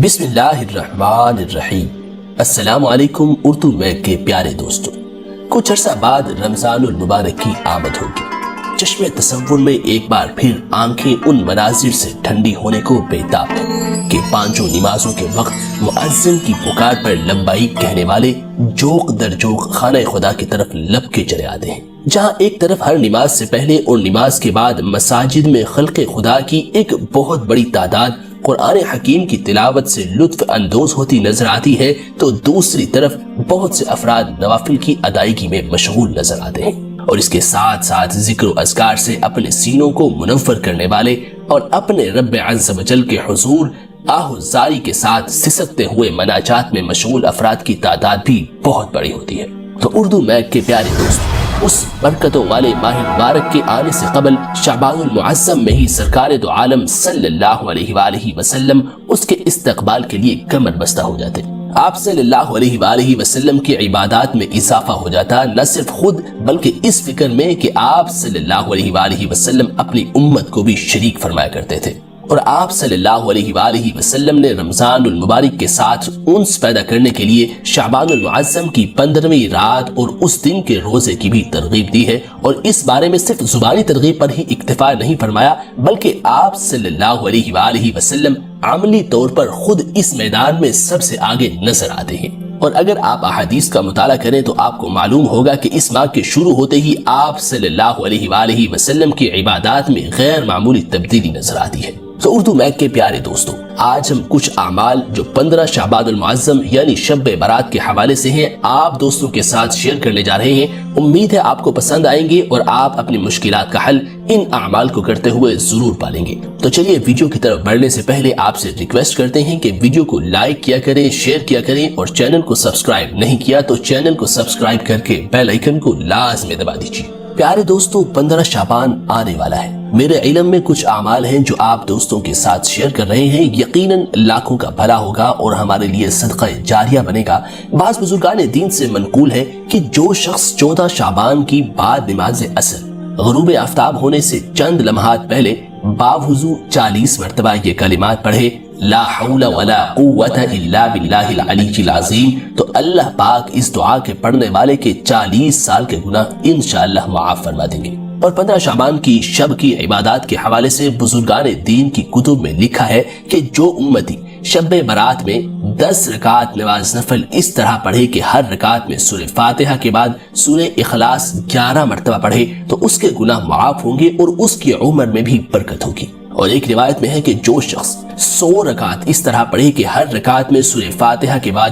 بسم اللہ الرحمن الرحیم۔ السلام علیکم اردو میک کے پیارے دوستوں، کچھ عرصہ بعد رمضان المبارک کی آمد ہوگی۔ چشم تصور میں ایک بار پھر آنکھیں ان مناظر سے ٹھنڈی ہونے کو بیتاب ہیں کہ پانچوں نمازوں کے وقت مؤذن کی پکار پر لبیک کہنے والے جوق در جوق خانہ خدا کی طرف لپ کے چلے آتے ہیں، جہاں ایک طرف ہر نماز سے پہلے اور نماز کے بعد مساجد میں خلق خدا کی ایک بہت بڑی تعداد قرآن حکیم کی تلاوت سے لطف اندوز ہوتی نظر آتی ہے، تو دوسری طرف بہت سے افراد نوافل کی ادائیگی میں مشغول نظر آتے ہیں اور اس کے ساتھ ساتھ ذکر و اذکار سے اپنے سینوں کو منور کرنے والے اور اپنے رب عز و جل کے حضور آہ زاری کے ساتھ سسکتے ہوئے مناجات میں مشغول افراد کی تعداد بھی بہت بڑی ہوتی ہے۔ تو اردو میک کے پیارے دوست، اس برکتوں والے ماہ مبارک کے آنے سے قبل شعبان المعظم میں ہی سرکار دو عالم صلی اللہ علیہ وآلہ وسلم اس کے استقبال کے لیے کمر بستہ ہو جاتے۔ آپ صلی اللہ علیہ وآلہ وسلم کی عبادات میں اضافہ ہو جاتا، نہ صرف خود بلکہ اس فکر میں کہ آپ صلی اللہ علیہ وآلہ وسلم اپنی امت کو بھی شریک فرمایا کرتے تھے، اور آپ صلی اللہ علیہ وآلہ وسلم نے رمضان المبارک کے ساتھ انس پیدا کرنے کے لیے شعبان المعظم کی 15ویں رات اور اس دن کے روزے کی بھی ترغیب دی ہے، اور اس بارے میں صرف زبانی ترغیب پر ہی اکتفا نہیں فرمایا، بلکہ آپ صلی اللہ علیہ وآلہ وسلم عملی طور پر خود اس میدان میں سب سے آگے نظر آتے ہیں۔ اور اگر آپ احادیث کا مطالعہ کریں تو آپ کو معلوم ہوگا کہ اس ماہ کے شروع ہوتے ہی آپ صلی اللہ علیہ وآلہ وسلم کی عبادات میں غیر معمولی تبدیلی نظر آتی ہے۔ تو اردو میک کے پیارے دوستوں، آج ہم کچھ اعمال جو 15 شعبان المعظم یعنی شب برات کے حوالے سے ہیں آپ دوستوں کے ساتھ شیئر کرنے جا رہے ہیں۔ امید ہے آپ کو پسند آئیں گے اور آپ اپنی مشکلات کا حل ان اعمال کو کرتے ہوئے ضرور پالیں گے۔ تو چلیے ویڈیو کی طرف بڑھنے سے پہلے آپ سے ریکویسٹ کرتے ہیں کہ ویڈیو کو لائک کیا کریں، شیئر کیا کریں، اور چینل کو سبسکرائب نہیں کیا تو چینل کو سبسکرائب کر کے بیل آئیکن کو لازمی دبا دیجیے۔ پیارے دوستوں، 15 شعبان آنے والا ہے۔ میرے علم میں کچھ اعمال ہیں جو آپ دوستوں کے ساتھ شیئر کر رہے ہیں، یقیناً لاکھوں کا بھلا ہوگا اور ہمارے لیے صدقہ جاریہ بنے گا۔ بعض بزرگان دین سے منقول ہے کہ جو شخص 14 شعبان کی بعد نماز عصر غروب آفتاب ہونے سے چند لمحات پہلے باوضو 40 مرتبہ یہ کلمات پڑھے، لا حول ولا قوت الا باللہ العلی العظیم، تو اللہ پاک اس دعا کے پڑھنے والے کے 40 سال کے گناہ انشاءاللہ معاف فرما دیں گے۔ اور 15 شعبان کی شب کی عبادات کے حوالے سے بزرگان دین کی کتب میں لکھا ہے کہ جو امتی شب برات میں 10 رکعت نماز نفل اس طرح پڑھے کہ ہر رکعت میں سورہ فاتحہ کے بعد سورہ اخلاص 11 مرتبہ پڑھے تو اس کے گناہ معاف ہوں گے اور اس کی عمر میں بھی برکت ہوگی۔ اور ایک روایت میں ہے کہ جو شخص 100 رکعت اس طرح پڑھے کہ ہر رکعت میں سورہ فاتحہ کے بعد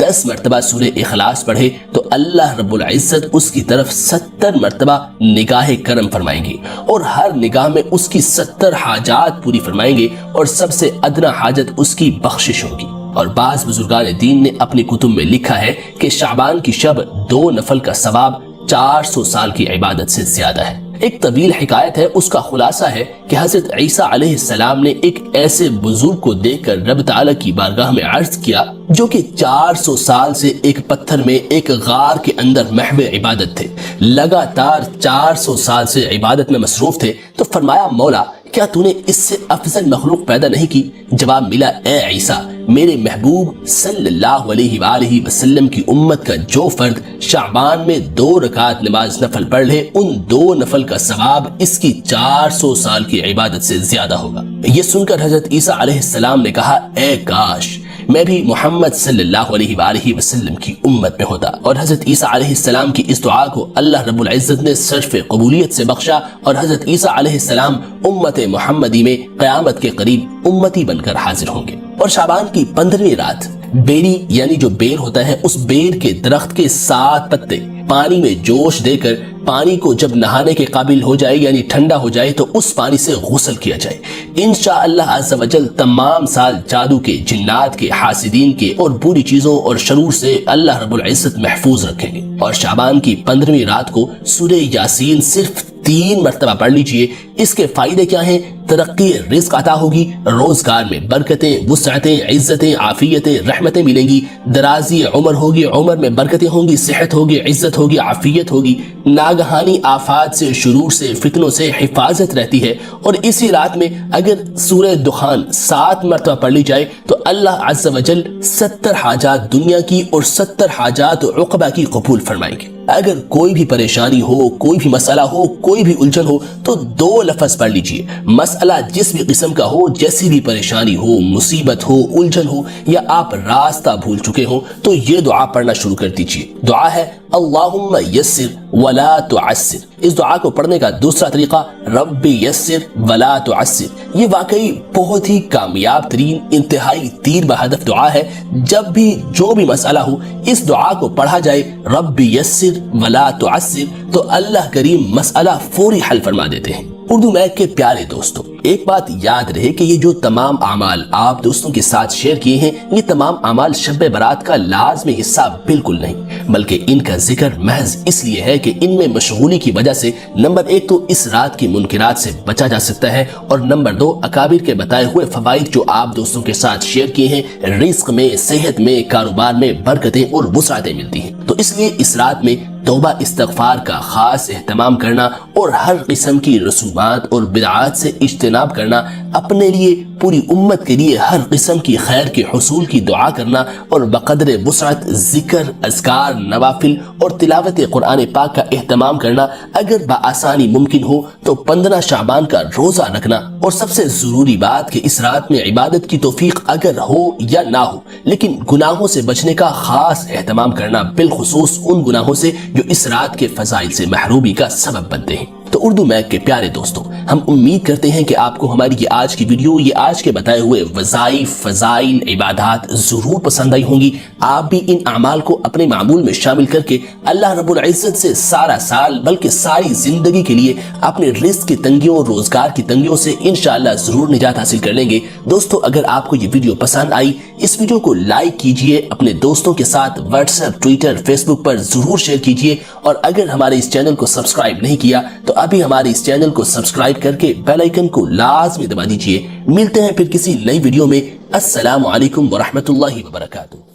10 مرتبہ سورہ اخلاص پڑھے تو اللہ رب العزت اس کی طرف 70 مرتبہ نگاہ کرم فرمائیں گے، اور ہر نگاہ میں اس کی 70 حاجات پوری فرمائیں گے، اور سب سے ادنا حاجت اس کی بخشش ہوگی۔ اور بعض بزرگان دین نے اپنی کتب میں لکھا ہے کہ شعبان کی شب 2 نفل کا ثواب 400 سال کی عبادت سے زیادہ ہے۔ ایک طویل حکایت ہے، اس کا خلاصہ ہے کہ حضرت عیسیٰ علیہ السلام نے ایک ایسے بزرگ کو دیکھ کر رب تعالیٰ کی بارگاہ میں عرض کیا جو کہ 400 سال سے ایک پتھر میں ایک غار کے اندر محو عبادت تھے، لگاتار 400 سال سے عبادت میں مصروف تھے۔ تو فرمایا، مولا کیا تو نے اس سے افضل مخلوق پیدا نہیں کی؟ جواب ملا، اے عیسیٰ، میرے محبوب صلی اللہ علیہ وآلہ وسلم کی امت کا جو فرد شعبان میں 2 رکعت نماز نفل پڑھ لے، ان 2 نفل کا ثواب اس کی 400 سال کی عبادت سے زیادہ ہوگا۔ یہ سن کر حضرت عیسیٰ علیہ السلام نے کہا، اے کاش میں بھی محمد صلی اللہ علیہ وآلہ وسلم کی امت میں ہوتا۔ اور حضرت عیسیٰ علیہ السلام کی اس دعا کو اللہ رب العزت نے صرف قبولیت سے بخشا، اور حضرت عیسیٰ علیہ السلام امت محمدی میں قیامت کے قریب امتی بن کر حاضر ہوں گے۔ اور شعبان کی 15ویں رات بیری یعنی جو بیر ہوتا ہے، اس بیر کے درخت کے 7 پتے پانی میں جوش دے کر پانی کو جب نہانے کے قابل ہو جائے یعنی ٹھنڈا ہو جائے تو اس پانی سے غسل کیا جائے۔ انشاءاللہ عز و جل تمام سال جادو کے، جنات کے، حاسدین کے اور بری چیزوں اور شرور سے اللہ رب العزت محفوظ رکھیں گے۔ اور شعبان کی 15ویں رات کو سورہ یاسین صرف 3 مرتبہ پڑھ لیجئے۔ اس کے فائدے کیا ہیں؟ ترقی رزق عطا ہوگی، روزگار میں برکتیں، وسعتیں، عزتیں، عافیتیں، رحمتیں ملیں گی، درازی عمر ہوگی، عمر میں برکتیں ہوں گی، صحت ہوگی، عزت ہوگی، عافیت ہوگی، ناگہانی آفات سے، شرور سے، فتنوں سے حفاظت رہتی ہے۔ اور اسی رات میں اگر سورہ دخان 7 مرتبہ پڑھ لی جائے تو اللہ عز و جل 70 حاجات دنیا کی اور 70 حاجات عقبہ کی قبول فرمائیں گے۔ اگر کوئی بھی پریشانی ہو، کوئی بھی مسئلہ ہو، کوئی بھی الجھن ہو تو 2 لفظ پڑھ لیجئے۔ مسئلہ جس بھی قسم کا ہو، جیسی بھی پریشانی ہو، مصیبت ہو، الجھن ہو، یا آپ راستہ بھول چکے ہو تو یہ دعا پڑھنا شروع کر دیجئے۔ دعا ہے اللہم یسر ولا تعسر۔ اس دعا کو پڑھنے کا دوسرا طریقہ رب یسر ولا تعسر۔ یہ واقعی بہت ہی کامیاب ترین، انتہائی تیر بہدف دعا ہے۔ جب بھی جو بھی مسئلہ ہو اس دعا کو پڑھا جائے رب یسر ولا تعسر تو اللہ کریم مسئلہ فوری حل فرما دیتے ہیں۔ اردو میک کے پیارے دوستوں، ایک بات یاد رہے کہ یہ جو تمام اعمال آپ دوستوں کے ساتھ شیئر کیے ہیں، یہ تمام اعمال شب برات کا لازمی حصہ بالکل نہیں، بلکہ ان کا ذکر محض اس لیے ہے کہ ان میں مشغولی کی وجہ سے نمبر 1 تو اس رات کی منکرات سے بچا جا سکتا ہے، اور نمبر 2 اکابر کے بتائے ہوئے فوائد جو آپ دوستوں کے ساتھ شیئر کیے ہیں، رزق میں، صحت میں، کاروبار میں برکتیں اور وسعتیں ملتی ہیں۔ تو اس لیے اس رات میں توبہ استغفار کا خاص اہتمام کرنا اور ہر قسم کی رسومات اور بدعات سے اجتناب کرنا، اپنے لیے، پوری امت کے لیے ہر قسم کی خیر کے حصول کی دعا کرنا، اور بقدر وسعت ذکر، اذکار، نوافل اور تلاوت قرآن پاک کا اہتمام کرنا، اگر بآسانی ممکن ہو تو 15 شعبان کا روزہ رکھنا، اور سب سے ضروری بات کہ اس رات میں عبادت کی توفیق اگر ہو یا نہ ہو لیکن گناہوں سے بچنے کا خاص اہتمام کرنا، بالخصوص ان گناہوں سے جو اس رات کے فضائل سے محرومی کا سبب بنتے ہیں۔ تو اردو میک کے پیارے دوستوں، ہم امید کرتے ہیں کہ آپ کو ہماری یہ آج کی ویڈیو، یہ آج کے بتائے ہوئے وظائف، فضائل، عبادات ضرور پسند آئی ہوں گی۔ آپ بھی ان اعمال کو اپنے معمول میں شامل کر کے اللہ رب العزت سے سارا سال بلکہ ساری زندگی کے لیے اپنے رزق کی تنگیوں اور روزگار کی تنگیوں سے انشاءاللہ ضرور نجات حاصل کر لیں گے۔ دوستو، اگر آپ کو یہ ویڈیو پسند آئی، اس ویڈیو کو لائک کیجئے، اپنے دوستوں کے ساتھ واٹس ایپ، ٹویٹر، فیس بک پر ضرور شیئر کیجئے، اور اگر ہمارے اس چینل کو سبسکرائب نہیں کیا تو ابھی ہمارے اس چینل کو سبسکرائب کر کے بیل آئیکن کو لازمی دبا دیجئے۔ ملتے ہیں پھر کسی نئی ویڈیو میں۔ السلام علیکم ورحمۃ اللہ وبرکاتہ۔